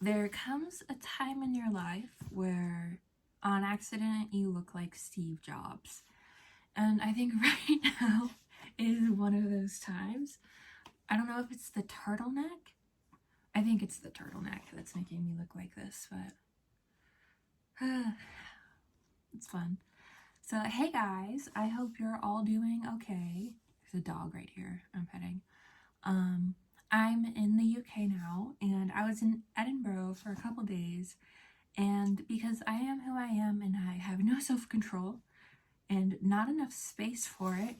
There comes a time in your life where on accident you look like Steve Jobs. And I think right now is one of those times. I don't know if it's the turtleneck. I think it's the turtleneck that's making me look like this, but it's fun. So, hey guys, I hope you're all doing okay. There's a dog right here I'm petting. I'm in the UK now, and I was in Edinburgh for a couple days, and because I am who I am and I have no self-control and not enough space for it,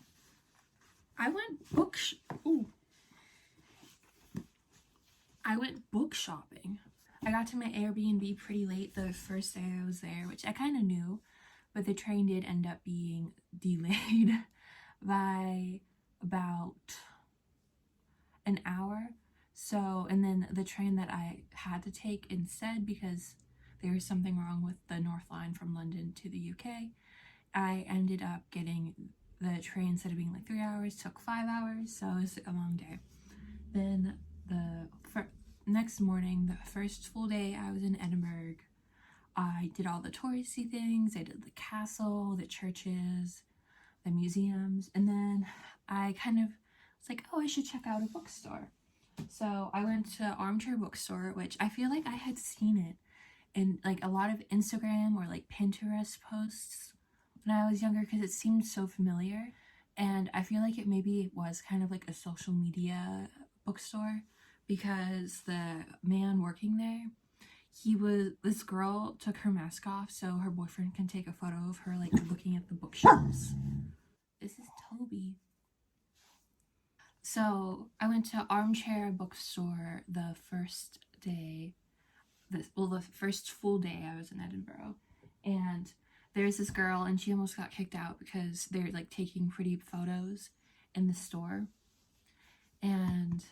I went book shopping. I got to my Airbnb pretty late the first day I was there, which I kind of knew, but the train did end up being delayed by about an hour. So, and then the train that I had to take instead, because there was something wrong with the North Line from London to the UK, I ended up getting the train, instead of being like 3 hours, took 5 hours, so it was a long day. Then the next morning, the first full day I was in Edinburgh, I did all the touristy things. I did the castle, the churches, the museums, and then I kind of was like, oh, I should check out a bookstore. So I went to Armchair Bookstore, which I feel like I had seen it in like a lot of Instagram or like Pinterest posts when I was younger, because it seemed so familiar. And I feel like it maybe was kind of like a social media bookstore, because the man working there, this girl took her mask off so her boyfriend can take a photo of her like looking at the bookshelves. This is Toby. So I went to Armchair Bookstore the first day, the first full day I was in Edinburgh, and there's this girl and she almost got kicked out because they're like taking pretty photos in the store, and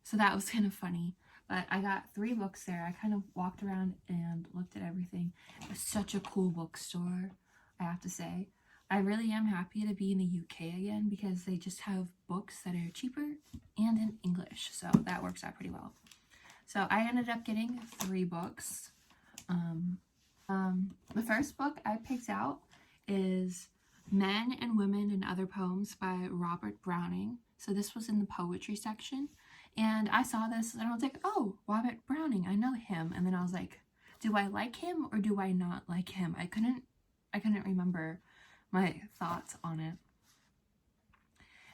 so that was kind of funny. But I got 3 books there. I kind of walked around and looked at everything. It was such a cool bookstore, I have to say. I really am happy to be in the UK again, because they just have books that are cheaper and in English, so that works out pretty well. So I ended up getting 3 books. The first book I picked out is Men and Women and Other Poems by Robert Browning. So this was in the poetry section, and I saw this and I was like, oh, Robert Browning, I know him. And then I was like, do I like him or do I not like him? I couldn't remember my thoughts on it.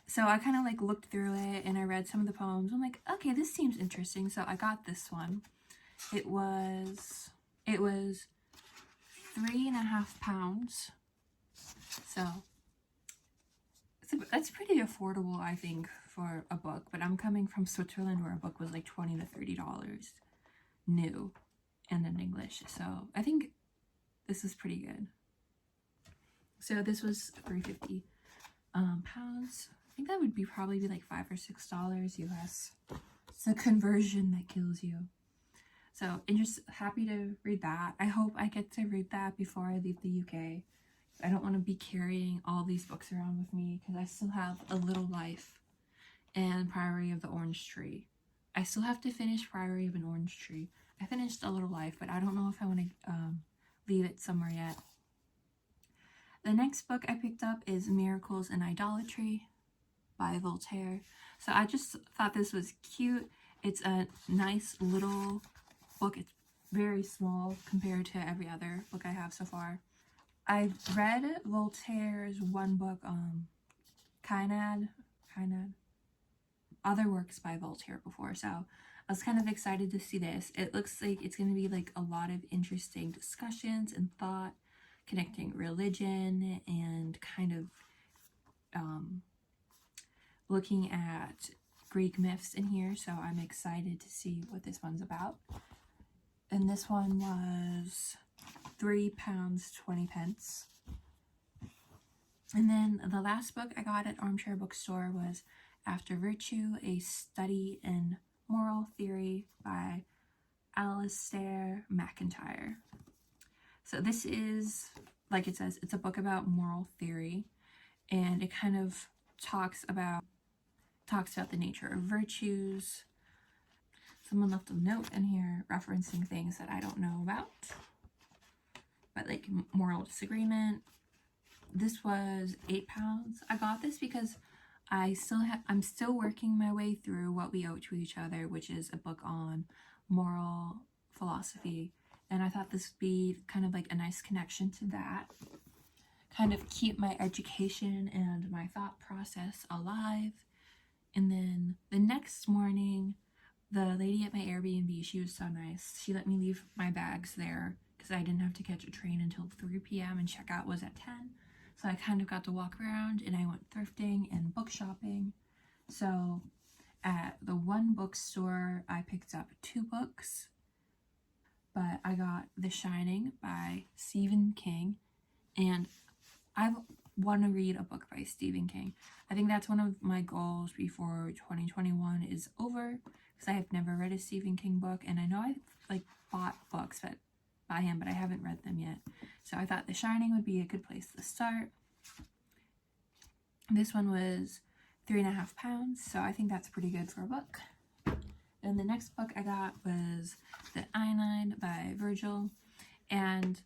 So I kind of like looked through it and I read some of the poems. I'm like, okay, this seems interesting. So I got this one. It was £3.50. So that's pretty affordable, I think, for a book. But I'm coming from Switzerland, where a book was like $20 to $30 new and in English. So I think this is pretty good. So this was £3.50 pounds. I think that would probably be like $5 or $6 US. It's the conversion that kills you. So I'm just happy to read that. I hope I get to read that before I leave the UK. I don't want to be carrying all these books around with me, because I still have A Little Life and Priory of the Orange Tree. I still have to finish Priory of an Orange Tree. I finished A Little Life, but I don't know if I want to leave it somewhere yet. The next book I picked up is Miracles and Idolatry by Voltaire. So I just thought this was cute. It's a nice little book. It's very small compared to every other book I have so far. I've read Voltaire's one book, Kynad, Other Works by Voltaire before, so I was kind of excited to see this. It looks like it's going to be like a lot of interesting discussions and thought, connecting religion and kind of looking at Greek myths in here, so I'm excited to see what this one's about. And this one was £3.20. And then the last book I got at Armchair Bookstore was After Virtue, A Study in Moral Theory by Alistair MacIntyre. So this is, like it says, it's a book about moral theory, and it kind of talks about the nature of virtues. someone left a note in here referencing things that I don't know about. But like moral disagreement. This was £8. I got this because I'm still working my way through What We Owe to Each Other, which is a book on moral philosophy. And I thought this would be kind of like a nice connection to that. Kind of keep my education and my thought process alive. And then the next morning, the lady at my Airbnb, she was so nice. She let me leave my bags there because I didn't have to catch a train until 3 p.m. and checkout was at 10. So I kind of got to walk around, and I went thrifting and book shopping. So at the one bookstore, I picked up 2 books, but I got The Shining by Stephen King, and I want to read a book by Stephen King. I think that's one of my goals before 2021 is over, because I have never read a Stephen King book, and I know I've like bought books by him, but I haven't read them yet. So I thought The Shining would be a good place to start. This one was £3.50, so I think that's pretty good for a book. And the next book I got was The Aeneid by Virgil, and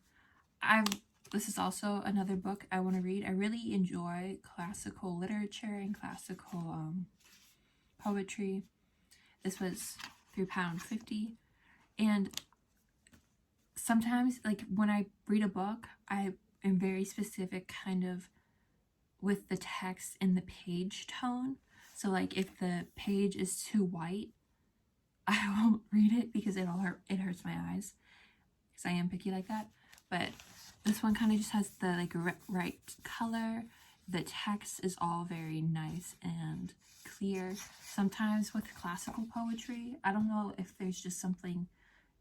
this is also another book I want to read. I really enjoy classical literature and classical poetry. This was £3.50, and sometimes, like, when I read a book, I am very specific kind of with the text and the page tone. So, like, if the page is too white, I won't read it because it hurts my eyes, because I am picky like that. But this one kind of just has the, like, right color. The text is all very nice and clear. Sometimes with classical poetry, I don't know if there's just something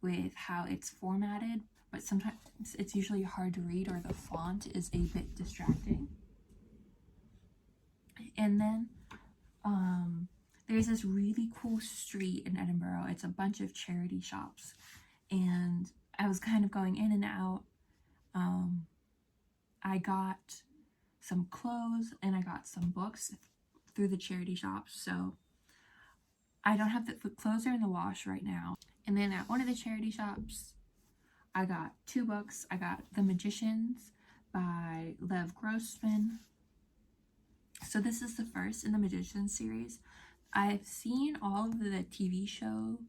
with how it's formatted, but sometimes it's usually hard to read, or the font is a bit distracting. And then there's this really cool street in Edinburgh. It's a bunch of charity shops, and I was kind of going in and out. I got some clothes and I got some books through the charity shops, so I don't have the clothes are in the wash right now. And then at one of the charity shops, I got 2 books. I got The Magicians by Lev Grossman. So this is the first in the Magicians series. I've seen all of the TV show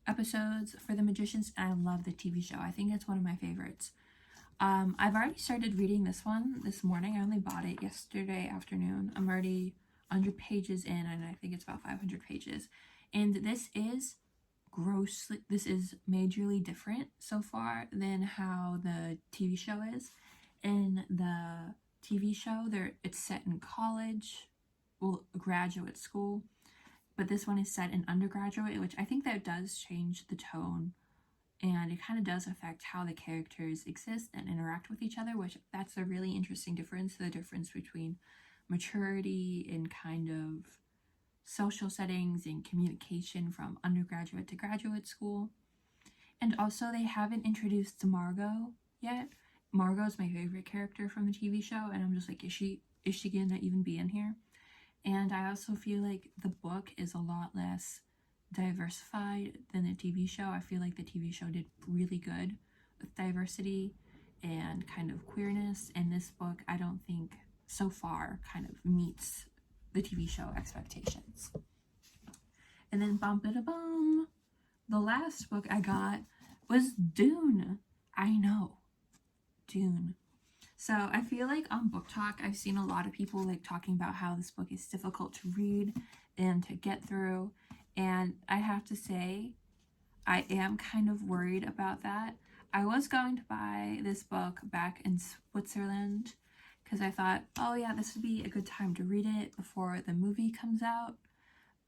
episodes for The Magicians, and I love the TV show. I think it's one of my favorites. I've already started reading this one this morning. I only bought it yesterday afternoon. I'm already 100 pages in, and I think it's about 500 pages. And this is majorly different so far than how the TV show is. In the TV show, it's set in college, graduate school, but this one is set in undergraduate, which I think that does change the tone, and it kind of does affect how the characters exist and interact with each other, which that's a really interesting difference, the difference between maturity and kind of social settings and communication from undergraduate to graduate school. And also, they haven't introduced Margot yet. Margot's my favorite character from the TV show, and I'm just like, is she gonna even be in here? And I also feel like the book is a lot less diversified than the TV show. I feel like the TV show did really good with diversity and kind of queerness, and this book I don't think so far kind of meets the TV show expectations. And then bum, the last book I got was Dune. I know, Dune. So I feel like on Book Talk, I've seen a lot of people like talking about how this book is difficult to read and to get through. And I have to say, I am kind of worried about that. I was going to buy this book back in Switzerland because I thought, oh yeah, this would be a good time to read it before the movie comes out.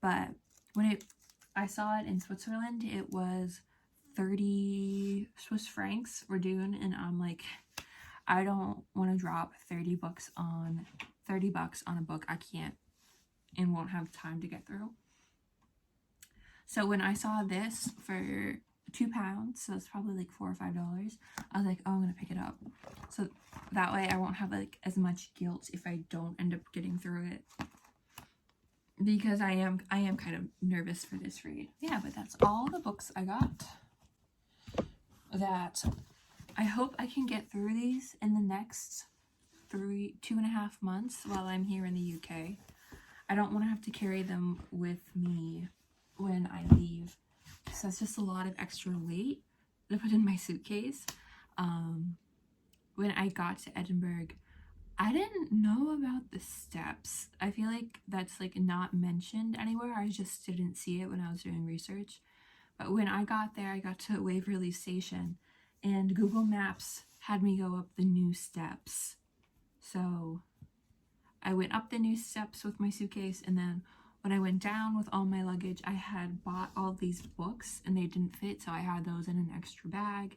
But when I saw it in Switzerland, it was 30 Swiss francs for Dune, and I'm like, I don't want to drop 30 bucks on a book I can't and won't have time to get through. So when I saw this for £2, so it's probably like $4 or $5, I was like, oh, I'm gonna pick it up. So that way I won't have like as much guilt if I don't end up getting through it. because I am kind of nervous for this read. Yeah, but that's all the books I got. That I hope I can get through these in the next 2.5 months while I'm here in the UK. I don't want to have to carry them with me when I leave. So it's just a lot of extra weight to put in my suitcase. When I got to Edinburgh, I didn't know about the steps. I feel like that's like not mentioned anywhere. I just didn't see it when I was doing research. But when I got there, I got to Waverley Station and Google Maps had me go up the new steps. So I went up the new steps with my suitcase, and then when I went down with all my luggage, I had bought all these books and they didn't fit, so I had those in an extra bag.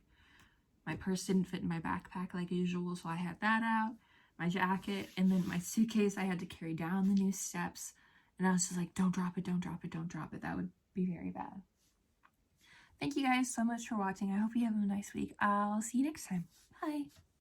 My purse didn't fit in my backpack like usual, so I had that out. My jacket, and then my suitcase I had to carry down the new steps, and I was just like, don't drop it, don't drop it, don't drop it. That would be very bad. Thank you guys so much for watching. I hope you have a nice week. I'll see you next time. Bye.